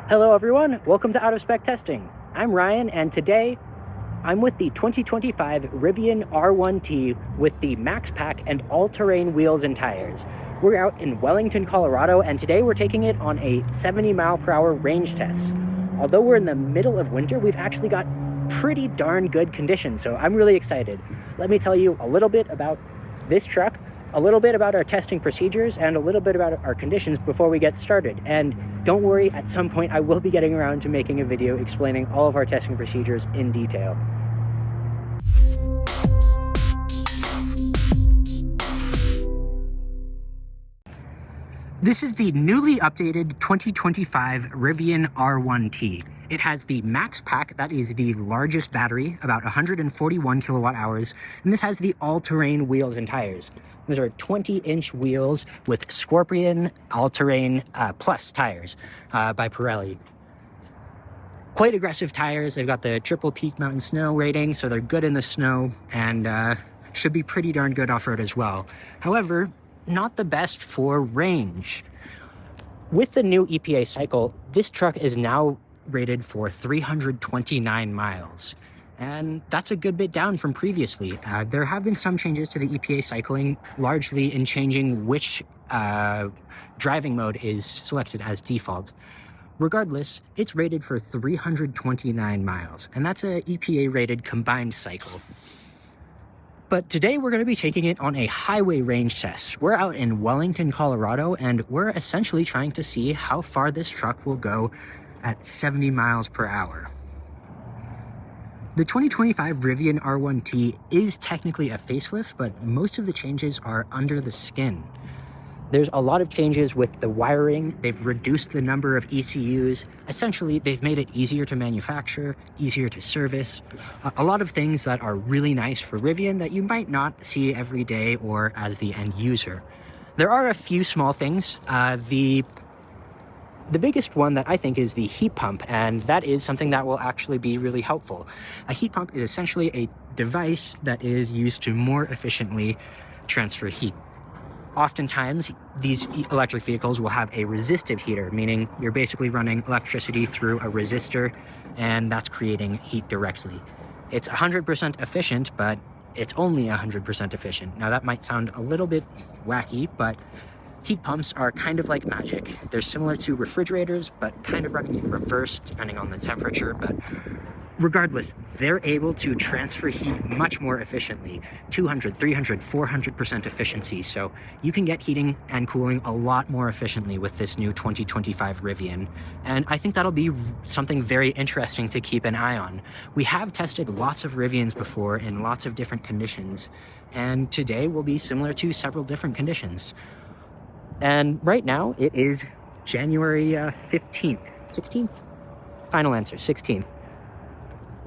Hello everyone, welcome to Out of Spec Testing. I'm Ryan, and today I'm with the 2025 Rivian R1T with the Max Pack and all-terrain wheels and tires. We're out in Wellington, Colorado, and today we're taking it on a 70-mile-per-hour range test. Although we're in the middle of winter, we've actually got pretty darn good conditions, so I'm really excited. Let me tell you a little bit about this truck, a little bit about our testing procedures, and a little bit about our conditions before we get started. And don't worry, at some point I will be getting around to making a video explaining all of our testing procedures in detail. This is the newly updated 2025 Rivian R1T. It has the Max Pack, that is the largest battery, about 141 kilowatt hours, and this has the all-terrain wheels and tires. These are 20-inch wheels with Scorpion all-terrain plus tires by Pirelli. Quite aggressive tires. They've got the triple peak mountain snow rating, so they're good in the snow and should be pretty darn good off-road as well. However, not the best for range. With the new EPA cycle, this truck is now rated for 329 miles. And that's a good bit down from previously. There have been some changes to the EPA cycling, largely in changing which driving mode is selected as default. Regardless, it's rated for 329 miles, and that's a EPA-rated combined cycle. But today we're going to be taking it on a highway range test. We're out in Wellington, Colorado, and we're essentially trying to see how far this truck will go at 70 miles per hour. The 2025 Rivian R1T is technically a facelift, but most of the changes are under the skin. There's a lot of changes with the wiring. They've reduced the number of ECUs. Essentially, they've made it easier to manufacture, easier to service. A lot of things that are really nice for Rivian that you might not see every day or as the end user. There are a few small things. The biggest one that I think is the heat pump, and that is something that will actually be really helpful. A heat pump is essentially a device that is used to more efficiently transfer heat. Oftentimes, these electric vehicles will have a resistive heater, meaning you're basically running electricity through a resistor, and that's creating heat directly. It's 100% efficient, but it's only 100% efficient. Now, that might sound a little bit wacky, but heat pumps are kind of like magic. They're similar to refrigerators, but kind of running in reverse depending on the temperature. But regardless, they're able to transfer heat much more efficiently, 200, 300, 400% efficiency. So you can get heating and cooling a lot more efficiently with this new 2025 Rivian. And I think that'll be something very interesting to keep an eye on. We have tested lots of Rivians before in lots of different conditions, and today will be similar to several different conditions. And right now it is January 15th, 16th? Final answer, 16th.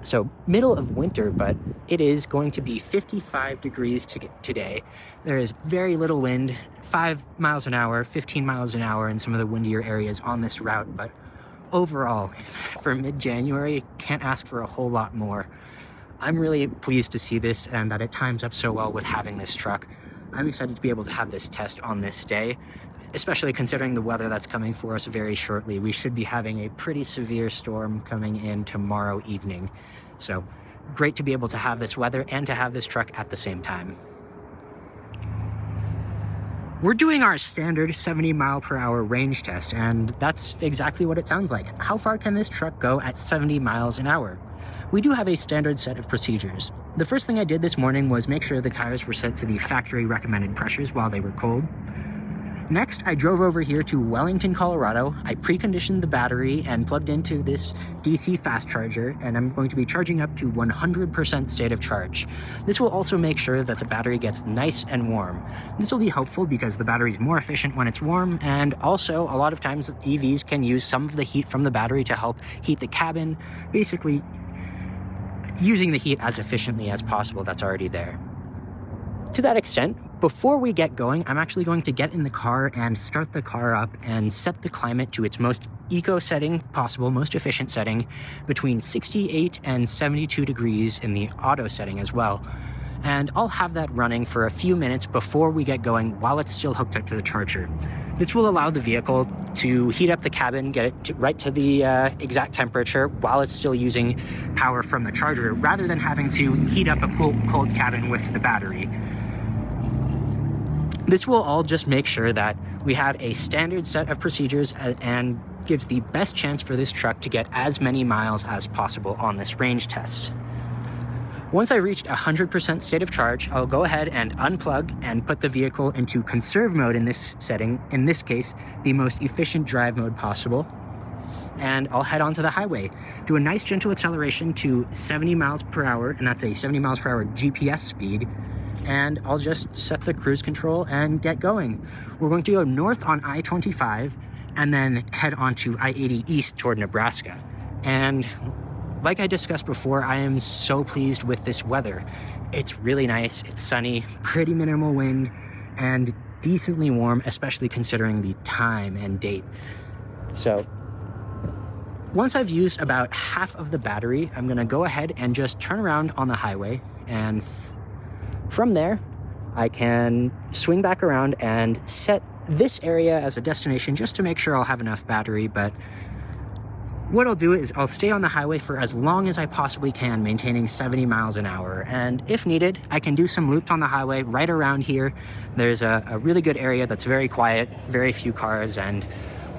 So middle of winter, but it is going to be 55 degrees today. There is very little wind, 5 miles an hour, 15 miles an hour in some of the windier areas on this route. But overall, for mid-January, can't ask for a whole lot more. I'm really pleased to see this and that it times up so well with having this truck. I'm excited to be able to have this test on this day, especially considering the weather that's coming for us very shortly. We should be having a pretty severe storm coming in tomorrow evening. So great to be able to have this weather and to have this truck at the same time. We're doing our standard 70 mile per hour range test, and that's exactly what it sounds like. How far can this truck go at 70 miles an hour? We do have a standard set of procedures. The first thing I did this morning was make sure the tires were set to the factory recommended pressures while they were cold. Next, I drove over here to Wellington, Colorado. I preconditioned the battery and plugged into this DC fast charger, and I'm going to be charging up to 100% state of charge. This will also make sure that the battery gets nice and warm. This will be helpful because the battery is more efficient when it's warm, and also a lot of times EVs can use some of the heat from the battery to help heat the cabin, basically using the heat as efficiently as possible that's already there. To that extent, before we get going, I'm actually going to get in the car and start the car up and set the climate to its most eco setting possible, most efficient setting, between 68 and 72 degrees in the auto setting as well. And I'll have that running for a few minutes before we get going while it's still hooked up to the charger. This will allow the vehicle to heat up the cabin, get it right to the exact temperature while it's still using power from the charger, rather than having to heat up a cold cabin with the battery. This will all just make sure that we have a standard set of procedures and gives the best chance for this truck to get as many miles as possible on this range test. Once I've reached 100% state of charge, I'll go ahead and unplug and put the vehicle into conserve mode in this setting, in this case, the most efficient drive mode possible. And I'll head onto the highway, do a nice gentle acceleration to 70 miles per hour, and that's a 70 miles per hour GPS speed. And I'll just set the cruise control and get going. We're going to go north on I-25 and then head on to I-80 east toward Nebraska. And like I discussed before, I am so pleased with this weather. It's really nice, it's sunny, pretty minimal wind, and decently warm, especially considering the time and date. So once I've used about half of the battery, I'm gonna go ahead and just turn around on the highway, and from there, I can swing back around and set this area as a destination just to make sure I'll have enough battery. But what I'll do is I'll stay on the highway for as long as I possibly can, maintaining 70 miles an hour. And if needed, I can do some loops on the highway right around here. There's a really good area that's very quiet, very few cars, and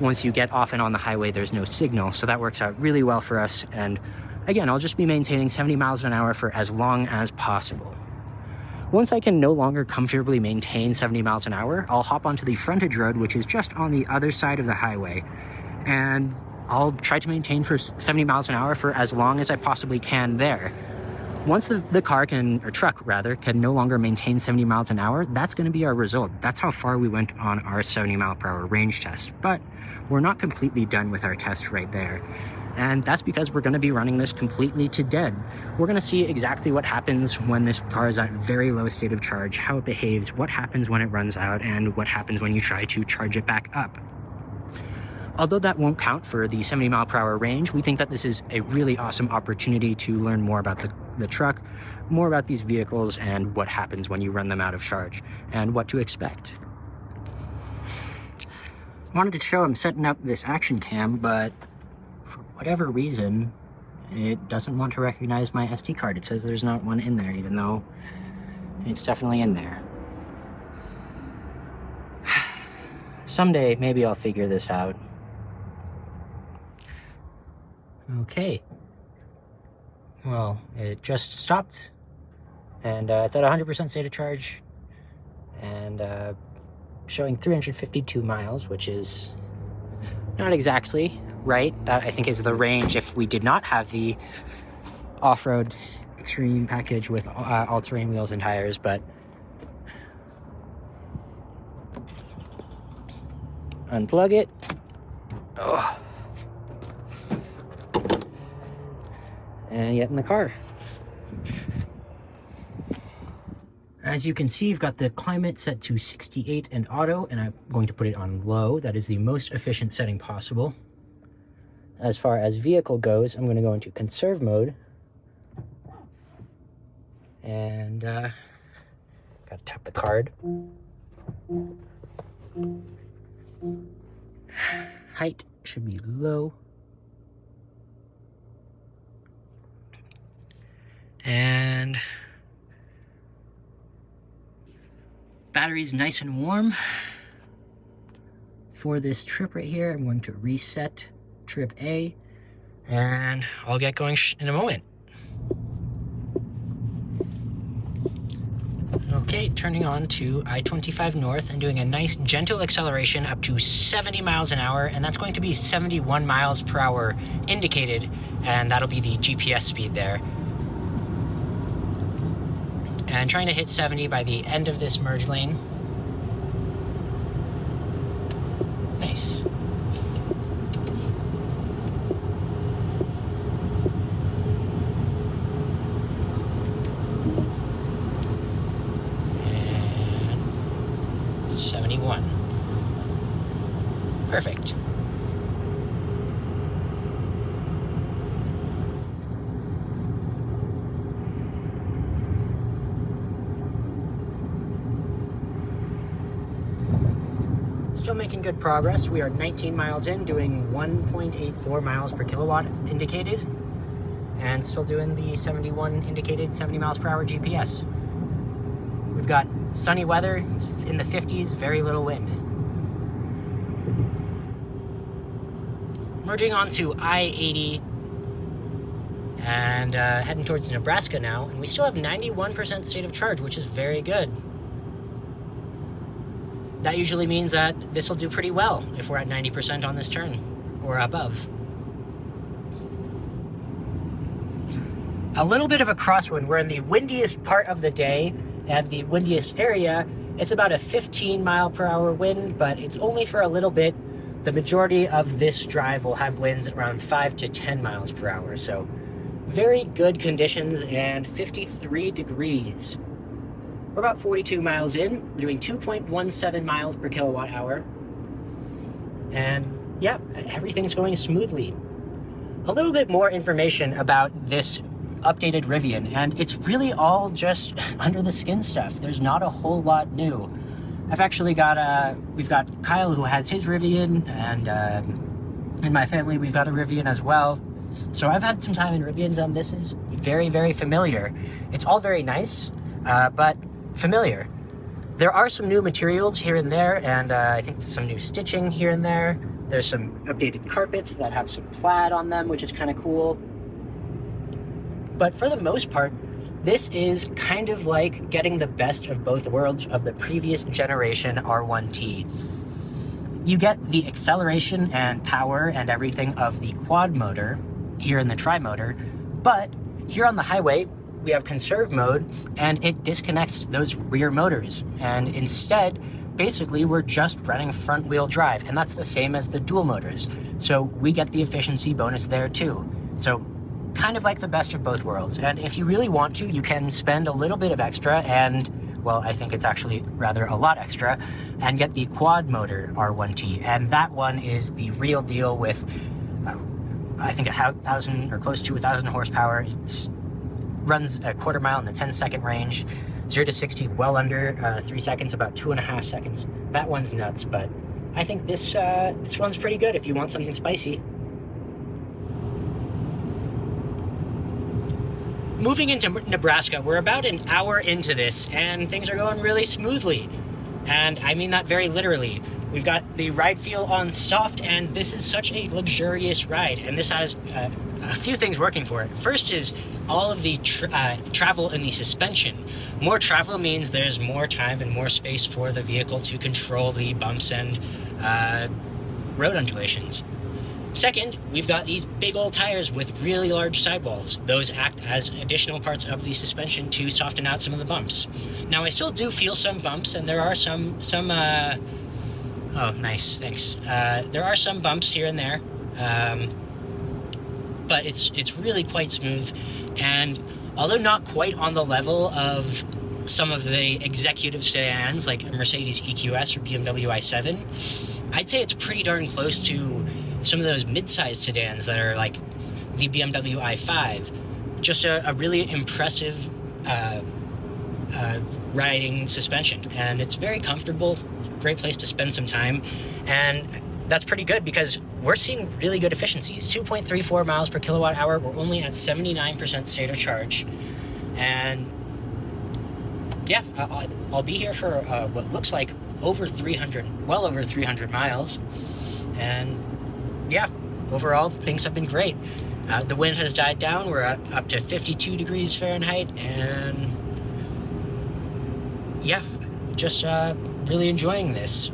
once you get off and on the highway, there's no signal. So that works out really well for us. And again, I'll just be maintaining 70 miles an hour for as long as possible. Once I can no longer comfortably maintain 70 miles an hour, I'll hop onto the frontage road, which is just on the other side of the highway. And I'll try to maintain for 70 miles an hour for as long as I possibly can there. Once the car can, or truck rather, can no longer maintain 70 miles an hour, that's going to be our result. That's how far we went on our 70 mile per hour range test. But we're not completely done with our test right there. And that's because we're going to be running this completely to dead. We're going to see exactly what happens when this car is at very low state of charge, how it behaves, what happens when it runs out, and what happens when you try to charge it back up. Although that won't count for the 70 mile per hour range, we think that this is a really awesome opportunity to learn more about the truck, more about these vehicles, and what happens when you run them out of charge, and what to expect. I wanted to show I'm setting up this action cam, but for whatever reason, it doesn't want to recognize my SD card. It says there's not one in there, even though it's definitely in there. Someday, maybe I'll figure this out. Okay. Well, it just stopped, and it's at 100% state of charge, and showing 352 miles, which is not exactly right. That, I think, is the range if we did not have the off-road extreme package with all-terrain wheels and tires, but unplug it. Oh. And get in the car. As you can see, you've got the climate set to 68 and auto, and I'm going to put it on low. That is the most efficient setting possible. As far as vehicle goes, I'm going to go into conserve mode. And gotta tap the card. Height should be low. And battery's nice and warm. For this trip right here, I'm going to reset trip A, and I'll get going in a moment. Okay, turning on to I-25 North and doing a nice gentle acceleration up to 70 miles an hour, and that's going to be 71 miles per hour indicated, and that'll be the GPS speed there. And trying to hit 70 by the end of this merge lane. Nice. And 71. Perfect. Still making good progress. We are 19 miles in, doing 1.84 miles per kilowatt indicated, and still doing the 71 indicated 70 miles per hour GPS. We've got sunny weather, it's in the 50s, very little wind. Merging onto I-80 and heading towards Nebraska now, and we still have 91% state of charge, which is very good. That usually means that this will do pretty well if we're at 90% on this turn, or above. A little bit of a crosswind. We're in the windiest part of the day, and the windiest area. It's about a 15 mile per hour wind, but it's only for a little bit. The majority of this drive will have winds around 5 to 10 miles per hour, so very good conditions, and 53 degrees. We're about 42 miles in. We're doing 2.17 miles per kilowatt hour. And yeah, everything's going smoothly. A little bit more information about this updated Rivian, and it's really all just under the skin stuff. There's not a whole lot new. I've actually got, we've got Kyle who has his Rivian, and in my family we've got a Rivian as well. So I've had some time in Rivians, and this is very, very familiar. It's all very nice, but familiar. There are some new materials here and there, and I think some new stitching here and there. There's some updated carpets that have some plaid on them, which is kind of cool. But for the most part, this is kind of like getting the best of both worlds of the previous generation R1T. You get the acceleration and power and everything of the quad motor here in the tri-motor, but here on the highway, we have conserve mode, and it disconnects those rear motors. And instead, basically, we're just running front wheel drive, and that's the same as the dual motors. So we get the efficiency bonus there too. So kind of like the best of both worlds. And if you really want to, you can spend a little bit of extra and, well, I think it's actually rather a lot extra, and get the quad motor R1T. And that one is the real deal with, I think, 1,000 or close to 1,000 horsepower. It runs a quarter mile in the 10-second range. 0 to 60 well under 3 seconds, about 2.5 seconds. That one's nuts, but I think this one's pretty good if you want something spicy. Moving into Nebraska, we're about an hour into this, and things are going really smoothly. And I mean that very literally. We've got the ride feel on soft, and this is such a luxurious ride. And this has a few things working for it. First is all of the travel in the suspension. More travel means there's more time and more space for the vehicle to control the bumps and road undulations. Second, we've got these big old tires with really large sidewalls. Those act as additional parts of the suspension to soften out some of the bumps. Now, I still do feel some bumps, and there are some oh, nice, thanks. There are some bumps here and there, but it's really quite smooth. And although not quite on the level of some of the executive sedans like a Mercedes EQS or BMW i7, I'd say it's pretty darn close to some of those mid-sized sedans that are like the BMW i5. Just a really impressive riding suspension, and it's very comfortable. Great place to spend some time, and that's pretty good because we're seeing really good efficiencies. 2.34 miles per kilowatt hour. We're only at 79% state of charge, and yeah, I'll be here for what looks like over 300, well over 300 miles, and yeah, overall, things have been great. The wind has died down. We're up to 52 degrees Fahrenheit, and yeah, just really enjoying this.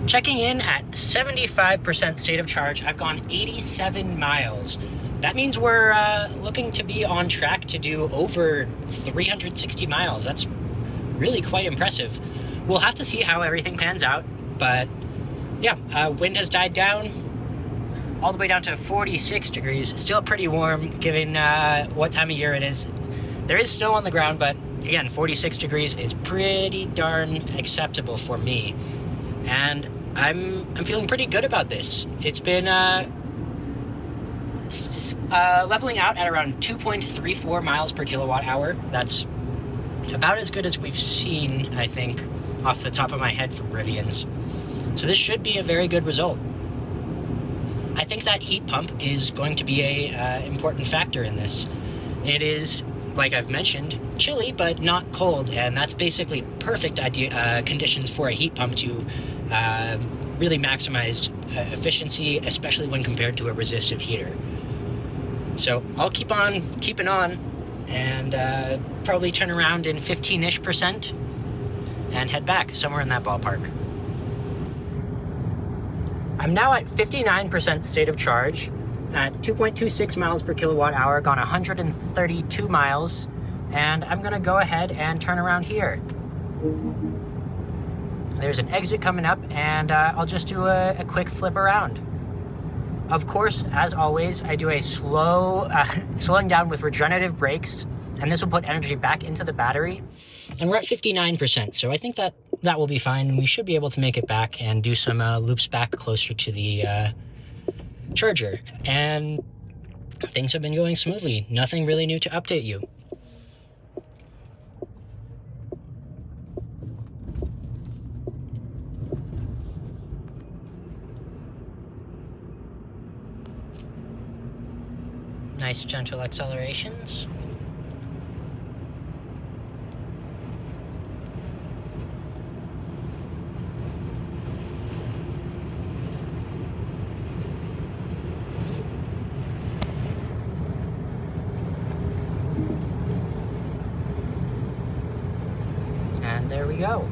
Checking in at 75% state of charge. I've gone 87 miles. That means we're looking to be on track to do over 360 miles. That's really quite impressive. We'll have to see how everything pans out, but yeah, wind has died down all the way down to 46 degrees. Still pretty warm given what time of year it is. There is snow on the ground, but again, 46 degrees is pretty darn acceptable for me. And I'm feeling pretty good about this. It's been leveling out at around 2.34 miles per kilowatt hour. That's about as good as we've seen, I think, off the top of my head from Rivians. So this should be a very good result. I think that heat pump is going to be a important factor in this. It is, like I've mentioned, chilly but not cold, and that's basically perfect conditions for a heat pump to really maximize efficiency, especially when compared to a resistive heater. So I'll keep on keeping on, and probably turn around in 15-ish% and head back somewhere in that ballpark. I'm now at 59% state of charge at 2.26 miles per kilowatt hour, gone 132 miles, and I'm gonna go ahead and turn around here. There's an exit coming up, and I'll just do a quick flip around. Of course, as always, I do a slowing down with regenerative brakes, and this will put energy back into the battery. And we're at 59%, so I think that will be fine. We should be able to make it back and do some loops back closer to the charger. And things have been going smoothly. Nothing really new to update you. Nice gentle accelerations. And there we go.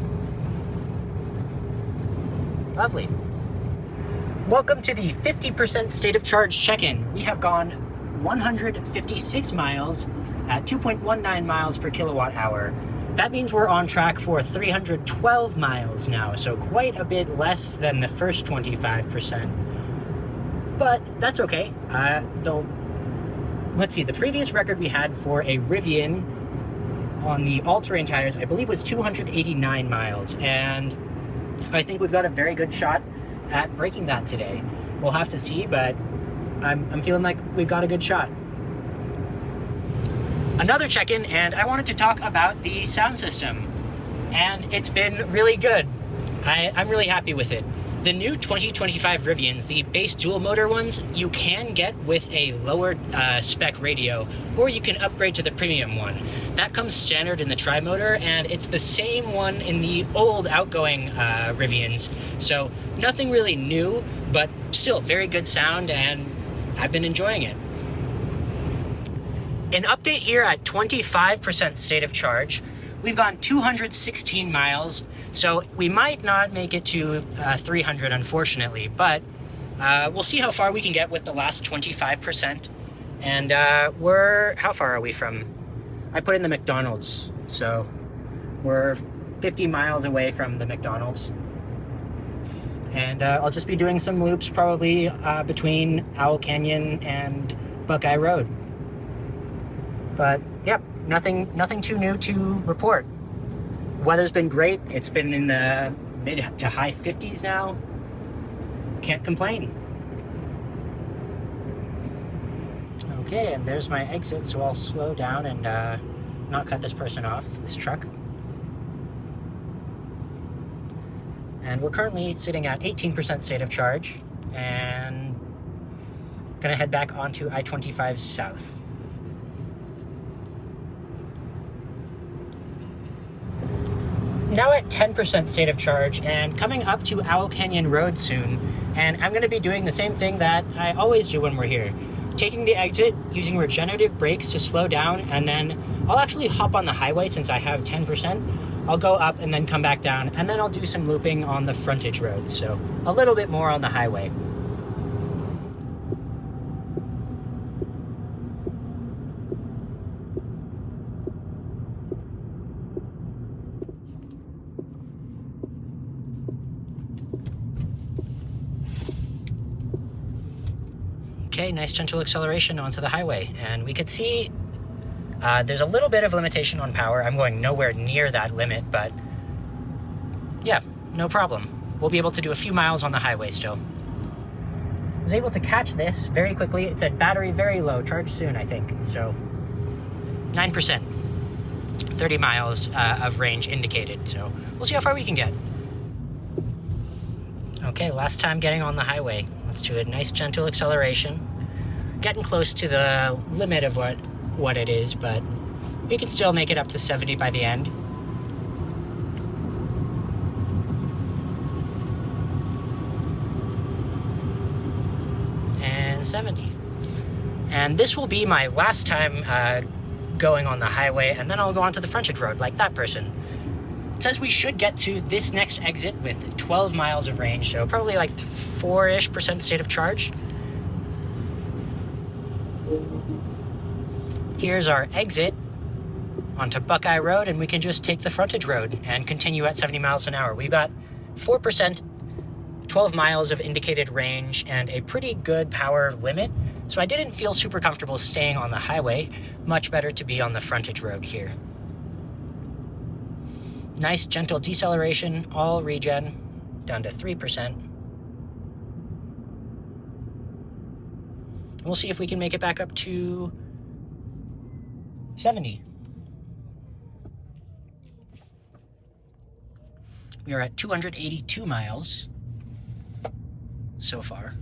Lovely. Welcome to the 50% state of charge check-in. We have gone 156 miles at 2.19 miles per kilowatt hour. That means we're on track for 312 miles now, so quite a bit less than the first 25%. But that's okay. Let's see, the previous record we had for a Rivian on the all-terrain tires, I believe, was 289 miles, and I think we've got a very good shot at breaking that today. We'll have to see, but I'm feeling like we've got a good shot. Another check-in, and I wanted to talk about the sound system, and it's been really good. I'm really happy with it. The new 2025 Rivians, the base dual motor ones, you can get with a lower spec radio, or you can upgrade to the premium one. That comes standard in the Tri-motor, and it's the same one in the old outgoing Rivians. So nothing really new, but still very good sound, and I've been enjoying it. An update here at 25% state of charge. We've gone 216 miles, so we might not make it to 300, unfortunately, but we'll see how far we can get with the last 25%. And how far are we from? I put in the McDonald's, so we're 50 miles away from the McDonald's. And I'll just be doing some loops probably between Owl Canyon and Buckeye Road. But yep, nothing too new to report. Weather's been great. It's been in the mid to high 50s now. Can't complain. Okay, and there's my exit, so I'll slow down and not cut this person off, this truck. And we're currently sitting at 18% state of charge, and gonna head back onto I-25 South. Now at 10% state of charge and coming up to Owl Canyon Road soon, and I'm going to be doing the same thing that I always do when we're here. Taking the exit, using regenerative brakes to slow down, and then I'll actually hop on the highway since I have 10%. I'll go up and then come back down, and then I'll do some looping on the frontage roads, so a little bit more on the highway. Okay, nice gentle acceleration onto the highway, and we could see there's a little bit of limitation on power. I'm going nowhere near that limit, but yeah, no problem. We'll be able to do a few miles on the highway still. I was able to catch this very quickly. It said battery very low, charge soon, I think. So 9%. 30 miles of range indicated, so we'll see how far we can get. Okay, last time getting on the highway. Let's do a nice gentle acceleration. Getting close to the limit of what it is, but we can still make it up to 70 by the end. And 70. And this will be my last time going on the highway, and then I'll go onto the frontage road like that person. It says we should get to this next exit with 12 miles of range, so probably like 4-ish% state of charge. Here's our exit onto Buckeye Road, and we can just take the frontage road and continue at 70 miles an hour. We've got 4%, 12 miles of indicated range, and a pretty good power limit. So I didn't feel super comfortable staying on the highway. Much better to be on the frontage road here. Nice gentle deceleration, all regen, down to 3%. We'll see if we can make it back up to 70. We are at 282 miles so far.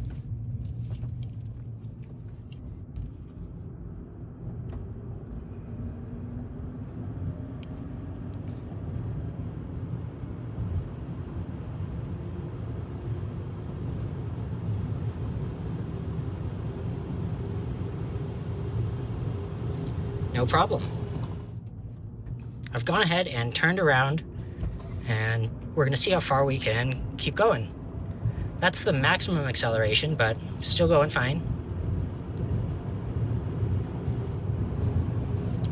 No problem. I've gone ahead and turned around, and we're gonna see how far we can keep going. That's the maximum acceleration, but still going fine.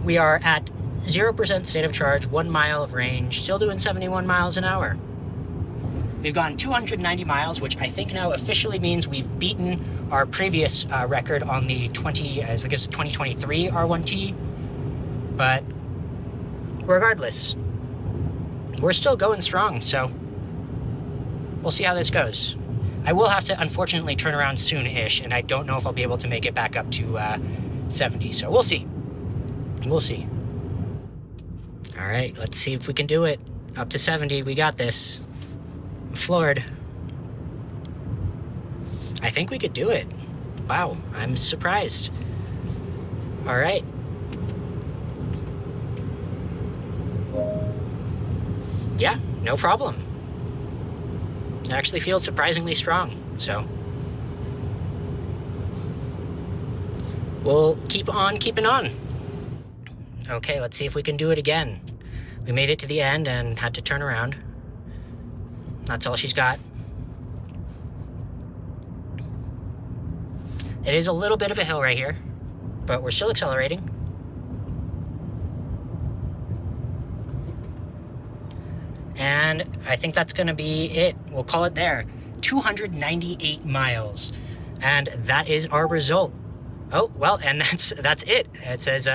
We are at 0% state of charge, 1 mile of range, still doing 71 miles an hour. We've gone 290 miles, which I think now officially means we've beaten our previous record on the 2023 R1T. But regardless, we're still going strong, so we'll see how this goes. I will have to unfortunately turn around soon-ish, and I don't know if I'll be able to make it back up to 70, so we'll see. We'll see. All right, let's see if we can do it. Up to 70, we got this. I'm floored. I think we could do it. Wow, I'm surprised. All right. Yeah, no problem. It actually feels surprisingly strong, so we'll keep on keeping on. Okay, let's see if we can do it again. We made it to the end and had to turn around. That's all she's got. It is a little bit of a hill right here, but we're still accelerating. And I think that's gonna be it. We'll call it there. 298 miles. And that is our result. Oh, well, and that's it. It says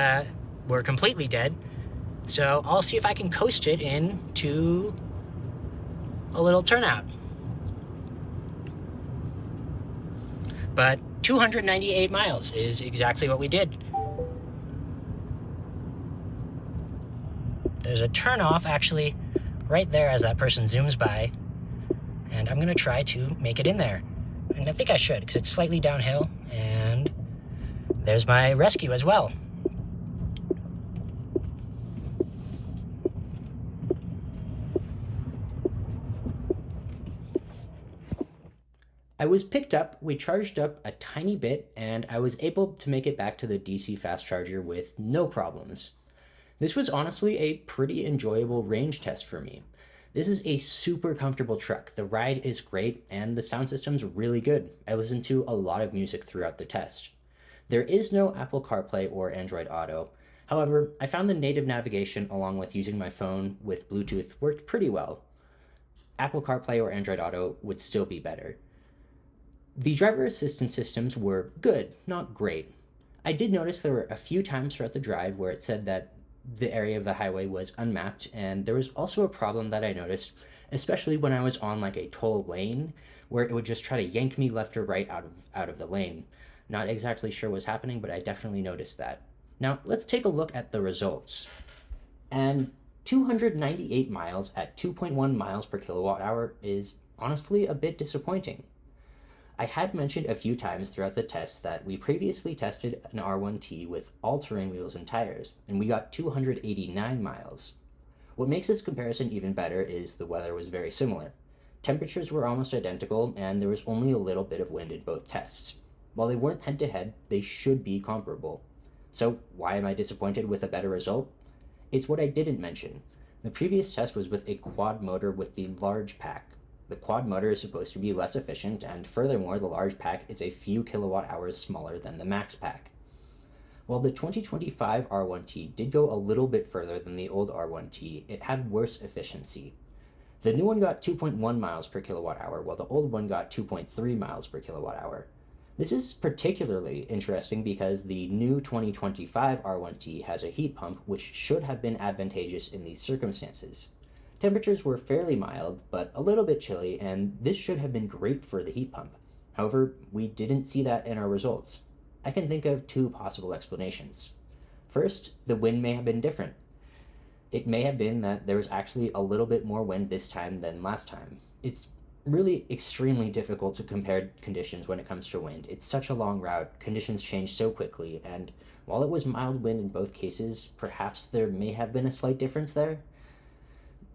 we're completely dead. So I'll see if I can coast it into a little turnout. But 298 miles is exactly what we did. There's a turnoff actually right there as that person zooms by, and I'm gonna try to make it in there. And I think I should, because it's slightly downhill, and there's my rescue as well. I was picked up, we charged up a tiny bit, and I was able to make it back to the DC fast charger with no problems. This was honestly a pretty enjoyable range test for me. This is a super comfortable truck. The ride is great, and the sound system's really good. I listened to a lot of music throughout the test. There is no Apple CarPlay or Android Auto. However, I found the native navigation along with using my phone with Bluetooth worked pretty well. Apple CarPlay or Android Auto would still be better. The driver assistance systems were good, not great. I did notice there were a few times throughout the drive where it said that the area of the highway was unmapped, and there was also a problem that I noticed, especially when I was on like a toll lane, where it would just try to yank me left or right out of the lane. Not exactly sure what's happening, but I definitely noticed that. Now, let's take a look at the results. And 298 miles at 2.1 miles per kilowatt hour is honestly a bit disappointing. I had mentioned a few times throughout the test that we previously tested an R1T with all-terrain wheels and tires, and we got 289 miles. What makes this comparison even better is the weather was very similar. Temperatures were almost identical, and there was only a little bit of wind in both tests. While they weren't head-to-head, they should be comparable. So why am I disappointed with a better result? It's what I didn't mention. The previous test was with a quad motor with the large pack. The quad motor is supposed to be less efficient, and furthermore, the large pack is a few kilowatt hours smaller than the max pack. While the 2025 R1T did go a little bit further than the old R1T, it had worse efficiency. The new one got 2.1 miles per kilowatt hour, while the old one got 2.3 miles per kilowatt hour. This is particularly interesting because the new 2025 R1T has a heat pump, which should have been advantageous in these circumstances. Temperatures were fairly mild, but a little bit chilly, and this should have been great for the heat pump. However, we didn't see that in our results. I can think of two possible explanations. First, the wind may have been different. It may have been that there was actually a little bit more wind this time than last time. It's really extremely difficult to compare conditions when it comes to wind. It's such a long route, conditions change so quickly, and while it was mild wind in both cases, perhaps there may have been a slight difference there.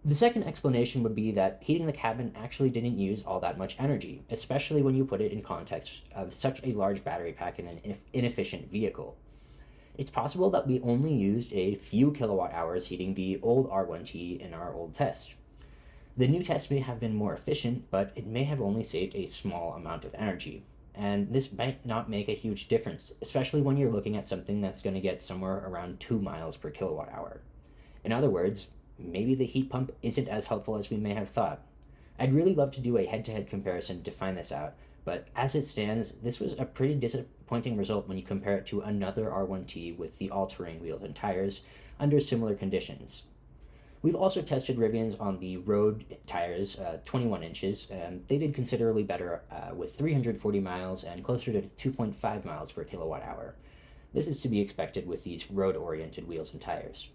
The second explanation would be that heating the cabin actually didn't use all that much energy, especially when you put it in context of such a large battery pack in an inefficient vehicle. It's possible that we only used a few kilowatt hours heating the old R1T in our old test. The new test may have been more efficient, but it may have only saved a small amount of energy. And this might not make a huge difference, especially when you're looking at something that's going to get somewhere around 2 miles per kilowatt hour. In other words, maybe the heat pump isn't as helpful as we may have thought. I'd really love to do a head-to-head comparison to find this out, but as it stands, this was a pretty disappointing result when you compare it to another R1T with the all-terrain wheels and tires under similar conditions. We've also tested Rivians on the road tires, 21 inches, and they did considerably better with 340 miles and closer to 2.5 miles per kilowatt hour. This is to be expected with these road-oriented wheels and tires.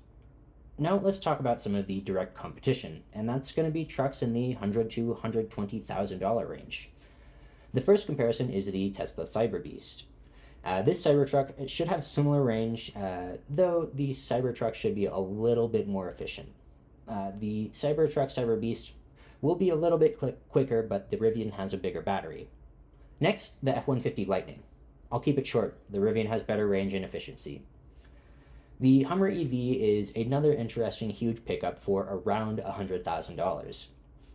Now let's talk about some of the direct competition, and that's going to be trucks in the $100,000 to $120,000 range. The first comparison is the Tesla Cyberbeast. This Cybertruck should have similar range, though the Cybertruck should be a little bit more efficient. The Cybertruck Cyberbeast will be a little bit quicker, but the Rivian has a bigger battery. Next, the F-150 Lightning. I'll keep it short. The Rivian has better range and efficiency. The Hummer EV is another interesting huge pickup for around $100,000.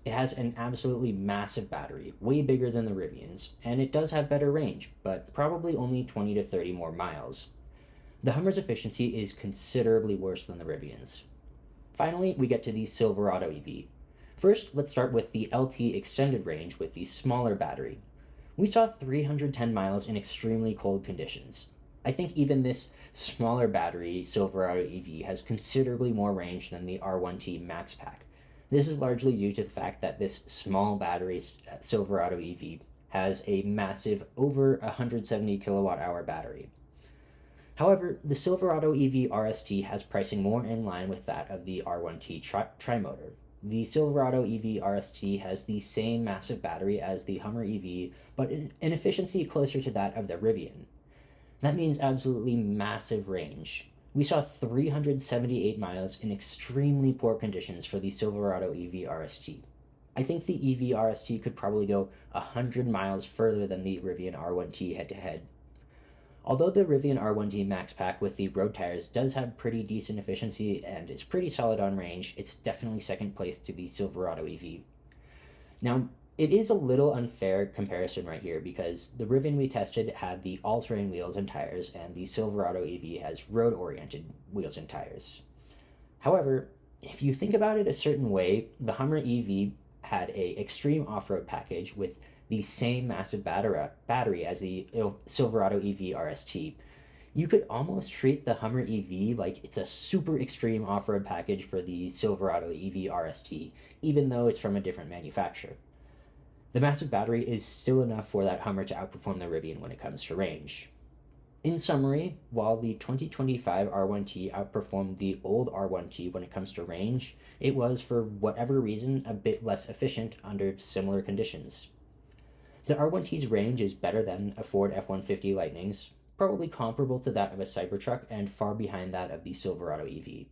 It has an absolutely massive battery, way bigger than the Rivian's, and it does have better range, but probably only 20 to 30 more miles. The Hummer's efficiency is considerably worse than the Rivian's. Finally, we get to the Silverado EV. First, let's start with the LT extended range with the smaller battery. We saw 310 miles in extremely cold conditions. I think even this smaller battery Silverado EV has considerably more range than the R1T Max Pack. This is largely due to the fact that this small battery Silverado EV has a massive over 170 kilowatt hour battery. However, the Silverado EV RST has pricing more in line with that of the R1T Tri-motor. The Silverado EV RST has the same massive battery as the Hummer EV, but an efficiency closer to that of the Rivian. That means absolutely massive range. We saw 378 miles in extremely poor conditions for the Silverado EV RST. I think the EV RST could probably go 100 miles further than the Rivian R1T head-to-head. Although the Rivian R1T Max Pack with the road tires does have pretty decent efficiency and is pretty solid on range, it's definitely second place to the Silverado EV. Now, it is a little unfair comparison right here because the Rivian we tested had the all-terrain wheels and tires, and the Silverado EV has road-oriented wheels and tires. However, if you think about it a certain way, the Hummer EV had a extreme off-road package with the same massive battery as the Silverado EV RST. You could almost treat the Hummer EV like it's a super extreme off-road package for the Silverado EV RST, even though it's from a different manufacturer. The massive battery is still enough for that Hummer to outperform the Rivian when it comes to range. In summary, while the 2025 R1T outperformed the old R1T when it comes to range, it was, for whatever reason, a bit less efficient under similar conditions. The R1T's range is better than a Ford F-150 Lightning's, probably comparable to that of a Cybertruck and far behind that of the Silverado EV.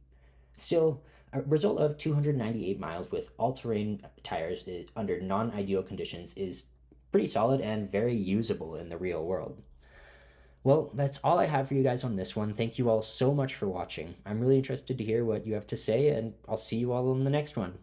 Still, a result of 298 miles with all-terrain tires under non-ideal conditions is pretty solid and very usable in the real world. Well, that's all I have for you guys on this one. Thank you all so much for watching. I'm really interested to hear what you have to say, and I'll see you all in the next one.